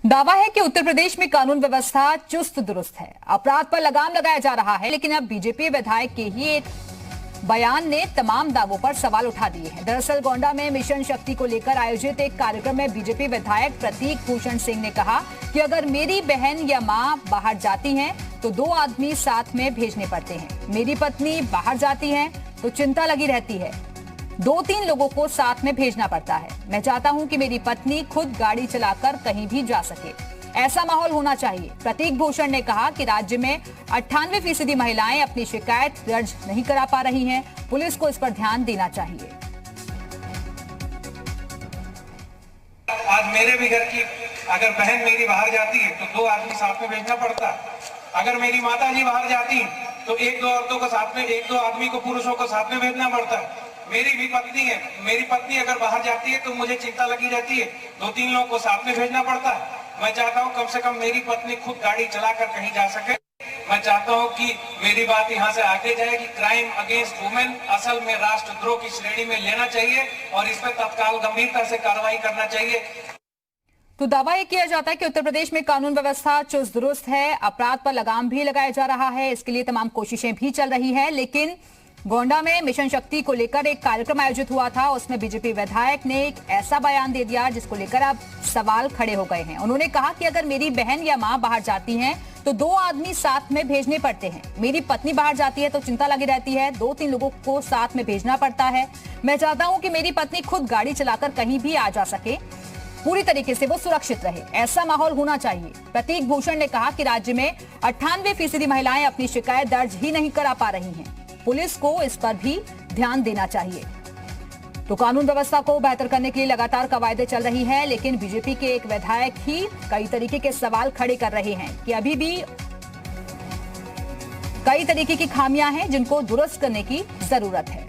दावा है कि उत्तर प्रदेश में कानून व्यवस्था चुस्त दुरुस्त है, अपराध पर लगाम लगाया जा रहा है। लेकिन अब बीजेपी विधायक के ही एक बयान ने तमाम दावों पर सवाल उठा दिए हैं। दरअसल गोंडा में मिशन शक्ति को लेकर आयोजित एक कार्यक्रम में बीजेपी विधायक प्रतीक भूषण सिंह ने कहा कि अगर मेरी बहन या मां बाहर जाती हैं तो 2 आदमी साथ में भेजने पड़ते हैं। मेरी पत्नी बाहर जाती है तो चिंता लगी रहती है, 2-3 लोगों को साथ में भेजना पड़ता है। मैं चाहता हूं कि मेरी पत्नी खुद गाड़ी चलाकर कहीं भी जा सके, ऐसा माहौल होना चाहिए। प्रतीक भूषण ने कहा कि राज्य में 98% महिलाएं अपनी शिकायत दर्ज नहीं करा पा रही हैं। पुलिस को इस पर ध्यान देना चाहिए। आज मेरे भी घर की अगर बहन मेरी बाहर जाती है तो 2 आदमी साथ में भेजना पड़ता है। अगर मेरी माता जी बाहर जाती है तो 1-2 औरतों को साथ में, 1-2 आदमी को, पुरुषों को साथ में भेजना पड़ता है। मेरी भी पत्नी है, मेरी पत्नी अगर बाहर जाती है तो मुझे चिंता लगी रहती है, 2-3 लोगों को साथ में भेजना पड़ता है। मैं चाहता हूं कम से कम मेरी पत्नी खुद गाड़ी चलाकर कहीं जा सके। मैं चाहता हूं कि मेरी बात यहां से आगे जाए कि क्राइम अगेंस्ट वुमेन असल में राष्ट्रद्रोह की श्रेणी में लेना चाहिए और इस पर तत्काल गंभीरता से कार्रवाई करना चाहिए। तो दावा यह किया जाता है कि उत्तर प्रदेश में कानून व्यवस्था चुस्त दुरुस्त है, अपराध पर लगाम भी लगाया जा रहा है। इसके लिए तमाम कोशिशें भी चल रही है। लेकिन गोंडा में मिशन शक्ति को लेकर एक कार्यक्रम आयोजित हुआ था, उसमें बीजेपी विधायक ने एक ऐसा बयान दे दिया जिसको लेकर अब सवाल खड़े हो गए हैं। उन्होंने कहा कि अगर मेरी बहन या मां बाहर जाती हैं तो 2 आदमी साथ में भेजने पड़ते हैं। मेरी पत्नी बाहर जाती है तो चिंता लगी रहती है, 2-3 लोगों को साथ में भेजना पड़ता है। मैं चाहता हूं कि मेरी पत्नी खुद गाड़ी चलाकर कहीं भी आ जा सके, पूरी तरीके से वो सुरक्षित रहे, ऐसा माहौल होना चाहिए। प्रतीक भूषण ने कहा कि राज्य में 98% महिलाएं अपनी शिकायत दर्ज ही नहीं करा पा रही हैं। पुलिस को इस पर भी ध्यान देना चाहिए। तो कानून व्यवस्था को बेहतर करने के लिए लगातार कवायदें चल रही हैं, लेकिन बीजेपी के एक विधायक ही कई तरीके के सवाल खड़े कर रहे हैं कि अभी भी कई तरीके की खामियां हैं जिनको दुरुस्त करने की जरूरत है।